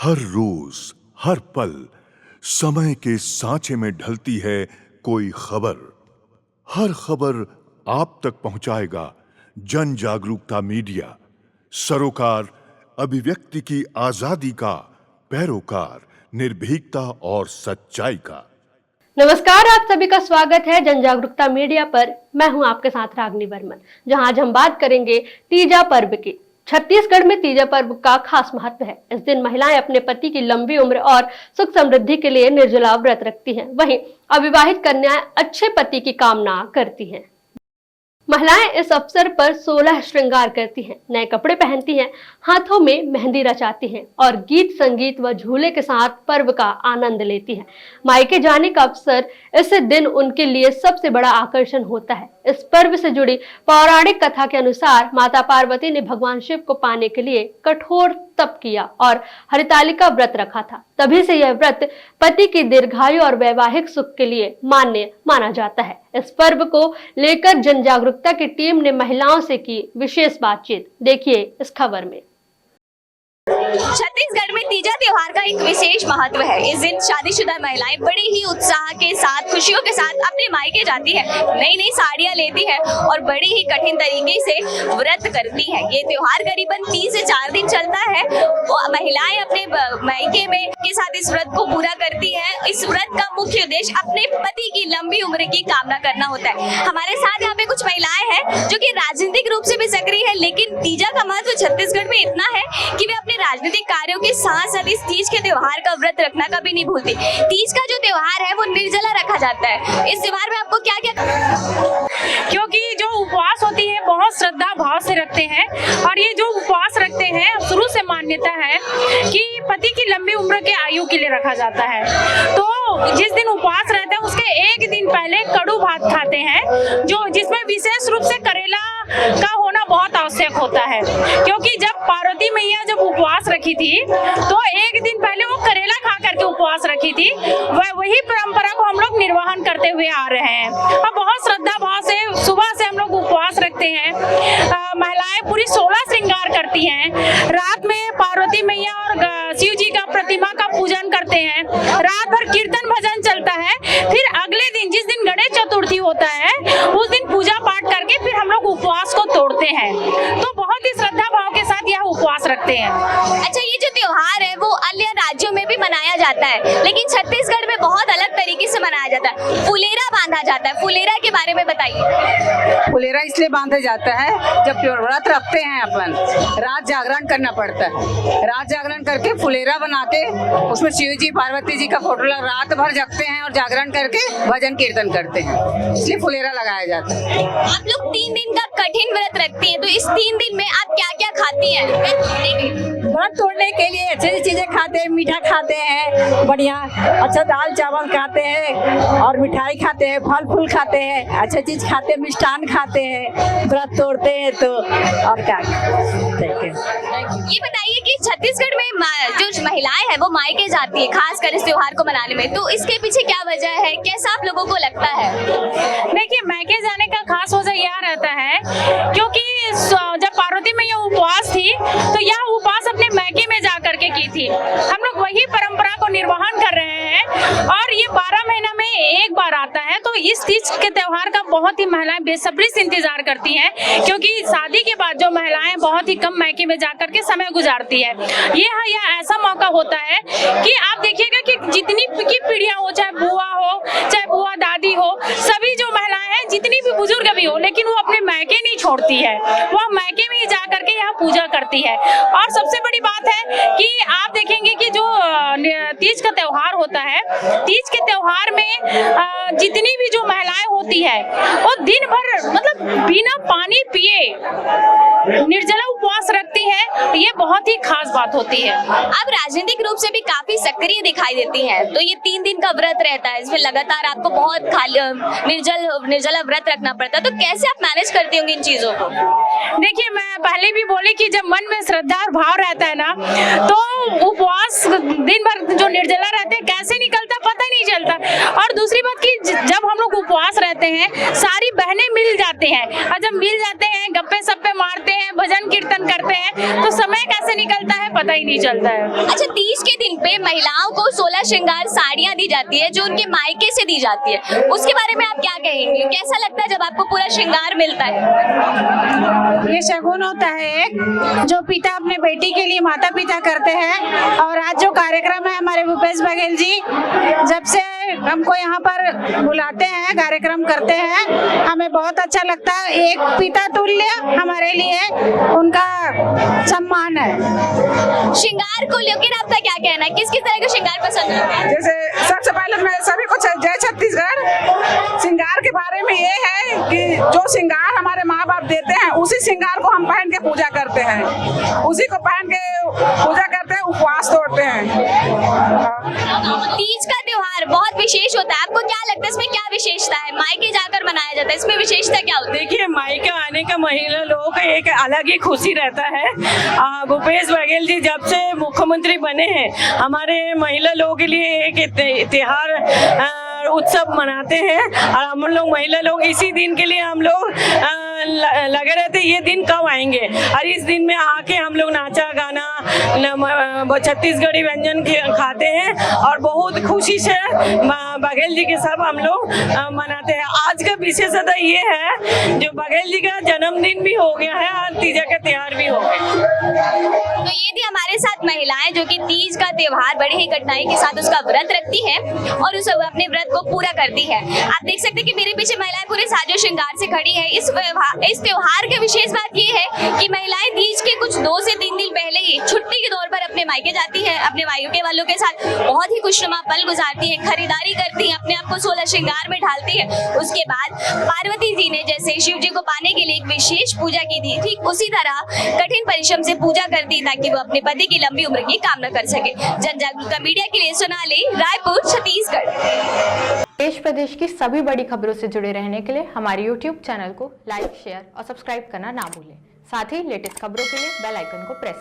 हर रोज हर पल समय के सांचे में ढलती है कोई खबर। हर खबर आप तक पहुंचाएगा जन जागरूकता मीडिया, सरोकार अभिव्यक्ति की आजादी का पैरोकार, निर्भीकता और सच्चाई का। नमस्कार, आप सभी का स्वागत है जन जागरूकता मीडिया पर। मैं हूं आपके साथ रागनी वर्मन, जहां आज हम बात करेंगे तीजा पर्व की। छत्तीसगढ़ में तीजा पर्व का खास महत्व है। इस दिन महिलाएं अपने पति की लंबी उम्र और सुख समृद्धि के लिए निर्जला व्रत रखती हैं। वहीं अविवाहित कन्याएं अच्छे पति की कामना करती हैं। महिलाएं इस अवसर पर 16 श्रृंगार करती हैं, नए कपड़े पहनती हैं, हाथों में मेहंदी रचाती हैं और गीत संगीत व झूले के साथ पर्व का आनंद लेती हैं। मायके जाने का अवसर इस दिन उनके लिए सबसे बड़ा आकर्षण होता है। इस पर्व से जुड़ी पौराणिक कथा के अनुसार माता पार्वती ने भगवान शिव को पाने के लिए कठोर तप किया और हरितालिका व्रत रखा था। तभी से यह व्रत पति की दीर्घायु और वैवाहिक सुख के लिए मान्य माना जाता है। इस पर्व को लेकर जन जागरूकता की टीम ने महिलाओं से की विशेष बातचीत। देखिए इस खबर में। छत्तीसगढ़ में तीजा त्योहार का एक विशेष महत्व है। इस दिन शादीशुदा महिलाएं बड़े ही उत्साह के साथ, खुशियों के साथ अपने मायके जाती हैं, नई नई साड़ियां लेती हैं और बड़ी ही कठिन तरीके से व्रत करती हैं। ये त्योहार करीबन 3 से 4 दिन चलता है। वो महिलाएं अपने मायके में के साथ इस व्रत को पूरा करती हैं। इस व्रत का मुख्य उद्देश्य अपने पति की लंबी उम्र की कामना करना होता है। हमारे साथ यहाँ पे कुछ महिलाएं हैं जो कि राजनीतिक रूप से भी सक्रिय है, लेकिन तीजा का महत्व छत्तीसगढ़ में इतना है कि वे अपने राजनीतिक कार्यों के साथ साथ इस तीज के त्योहार का व्रत रखना कभी नहीं भूलती। तीज का जो त्योहार है वो निर्जला रखा जाता है। इस त्योहार में आपको क्या क्या, क्योंकि जो उपवास होती है बहुत श्रद्धा भाव से रखते हैं और ये जो उपवास रखते हैं शुरू से मान्यता है कि पति की लंबी उम्र के आयु के लिए रखा जाता है। तो जिस दिन उपवास रहता है उसके एक दिन पहले कड़ू भात खाते हैं, जो जिसमें विशेष रूप से करेला का होना बहुत आवश्यक होता है, क्योंकि जब पार्वती मैया जब उपवास रखी थी तो एक दिन पहले वो करेला खा करके उपवास रखी थी। वही परंपरा को हम लोग निर्वहन करते हुए आ रहे हैं और बहुत श्रद्धा भाव से सुबह से हम लोग उपवास रखते हैं। महिलाएं पूरी 16 श्रृंगार करती हैं। रात में पार्वती मैया और शिव जी का प्रतिमा का पूजन करते हैं। रात भर कीर्तन भजन चलता है। फिर अगले दिन जिस दिन गणेश चतुर्थी होता है उस दिन पूजा पाठ करके फिर हम लोग उपवास को तोड़ते हैं। तो बहुत ही श्रद्धा भाव के साथ यह उपवास रखते हैं। अच्छा, ये जो त्योहार है वो अन्य राज्यों में भी मनाया जाता है, लेकिन छत्तीसगढ़ में बहुत अलग तरीके से मनाया जाता है। फुलेरा बांधा जाता है। फुलेरा के बारे में बताइए। फुलेरा इसलिए बांधा जाता है जब व्रत रखते हैं अपन, रात जागरण करना पड़ता है। रात जागरण करके फुलेरा बना के उसमें शिव जी पार्वती जी का फोटो रात भर जगते हैं और जागरण करके भजन कीर्तन करते हैं, इसलिए फुलेरा लगाया जाता है। आप लोग 3 दिन का कठिन व्रत रखती हैं, तो इस 3 दिन में आप क्या क्या खाती हैं? व्रत तोड़ने के लिए अच्छी चीजें खाते हैं, मीठा खाते हैं, बढ़िया अच्छा दाल चावल खाते हैं और मिठाई खाते हैं, फल फूल खाते हैं, अच्छा चीज खाते हैं, मिष्ठान खाते हैं, व्रत तोड़ते हैं। तो और क्या ये बताइए कि छत्तीसगढ़ में जो महिलाएं हैं वो मायके जाती है खासकर इस त्योहार को मनाने में, तो इसके पीछे क्या वजह है? कैसा आप लोगों को लगता है? देखिए, मायके जाने का खास वजह यह रहता है क्योंकि जब पार्वती मैया उपवास थी तो यह उपवास अपने मायके में जा करके की थी। हम लोग वही परंपरा को निर्वहन कर रहे हैं और ये 12 महीना में एक बार आता है। तो इस तीज के त्योहार का बहुत ही महिलाएं बेसब्री से इंतजार करती हैं, क्योंकि शादी के बाद जो महिलाएं बहुत ही कम मायके में जाकर के समय गुजारती है। यह ऐसा मौका होता है कि आप देखिएगा कि जितनी की पीढ़ियां हो, चाहे बुआ दादी हो, सभी जो महिलाएं हैं, जितनी भी बुजुर्ग भी हो, लेकिन वो अपने मायके नहीं छोड़ती है, वह मायके में ही जा करके यहाँ पूजा करती है। और सबसे बड़ी बात है कि आप देखेंगे कि जो तीज का त्योहार होता है, तीज के त्योहार में जितनी भी जो महिलाएं होती है वो दिन भर मतलब बिना पानी पिए निर्जला उपवास रखती है। ये बहुत ही खास बात होती है। अब राजनीतिक रूप से भी काफी सक्रिय दिखाई देती हैं, तो ये 3 दिन का व्रत रहता है, इसमें लगातार आपको बहुत निर्जला व्रत रखना पड़ता है, तो कैसे आप मैनेज करती होंगी इन चीजों को? देखिए, मैं पहले भी बोली कि जब मन में श्रद्धा और भाव रहता है ना, तो उपवास दिन भर जो निर्जला रहते हैं कैसे निकलता पता नहीं चलता। और दूसरी बात कि जब हम लोग उपवास रहते जाते हैं, सारी बहनें मिल जाती हैं, और जब मिल जाते हैं गप्पे सप्पे मारते हैं, भजन कीर्तन करते हैं, तो समय कैसे निकलता है पता ही नहीं चलता है। अच्छा, तीज के दिन पे महिलाओं को 16 श्रृंगार साड़ियाँ दी जाती है जो उनके मायके से दी जाती है, उसके बारे में आप क्या कहेंगे? कैसा लगता है जब आपको पूरा श्रृंगार मिलता है? ये शगुन होता है एक, जो पिता अपने बेटी के लिए माता पिता करते हैं। और आज जो कार्यक्रम है हमारे भूपेश बघेल जी जब से हमको यहाँ पर बुलाते हैं, कार्यक्रम करते हैं, हमें बहुत अच्छा लगता है। एक पिता तुल्य हमारे लिए उनका सम्मान है। श्रृंगार को लेकर आपका क्या कहना है? किस किस तरह के श्रृंगार पसंद है? जैसे सबसे पहले मैं सभी को जय छत्तीसगढ़। श्रृंगार के बारे में ये है कि जो श्रृंगार हमारे माँ बाप देते हैं उसी श्रृंगार को हम पहन के पूजा करते हैं, उसी को पहन के पूजा करते हैं, उपवास तोड़ते हैं। तीज का त्योहार बहुत विशेष होता है, आपको क्या लगता है इसमें क्या विशेषता है? मायके जाकर मनाया जाता है, इसमें विशेषता क्या होती है? देखिए, मायके आने का महिला लोगों का एक अलग ही खुशी रहता है। भूपेश बघेल जी जब से मुख्यमंत्री बने हैं हमारे महिला लोगों के लिए एक त्योहार उत्सव मनाते हैं, और हम लोग महिला लोग इसी दिन के लिए हम लोग लगे रहते ये दिन कब आएंगे, और इस दिन में आके हम लोग नाचा गाना छत्तीसगढ़ी व्यंजन खाते हैं और बहुत खुशी से बघेल जी के सब हम लोग मनाते हैं। आज का विशेषता ये है जो बघेल जी का जन्मदिन भी हो गया है और तीजा का त्योहार भी हो गया। तो ये थी हमारे साथ महिलाएं जो कि तीज का त्योहार बड़ी ही कठिनाई के साथ उसका व्रत रखती है और उस अपने व्रत को पूरा करती है। आप देख सकते हैं कि मेरे पीछे महिलाएं पूरे साजो श्रृंगार से खड़ी है। इस त्योहार की विशेष बात ये है कि महिलाएं तीज के कुछ 2 से 3 दिन पहले ही छुट्टी के तौर पर अपने मायके जाती है, अपने मायके वालों के साथ बहुत ही खुशनुमा पल गुजारती है, खरीदारी करती है, अपने आप को 16 श्रृंगार में ढालती है। उसके बाद पार्वती जी ने जैसे शिव जी को पाने के लिए एक विशेष पूजा की थी, ठीक उसी तरह कठिन परिश्रम से पूजा करती ताकि वो अपने पति की लंबी उम्र की कामना कर सके। जन जागरूकता मीडिया के लिए सोनाली, रायपुर, छत्तीसगढ़। देश प्रदेश की सभी बड़ी खबरों से जुड़े रहने के लिए हमारे YouTube चैनल को लाइक, शेयर और सब्सक्राइब करना ना भूलें। साथ ही लेटेस्ट खबरों के लिए बेल आइकन को प्रेस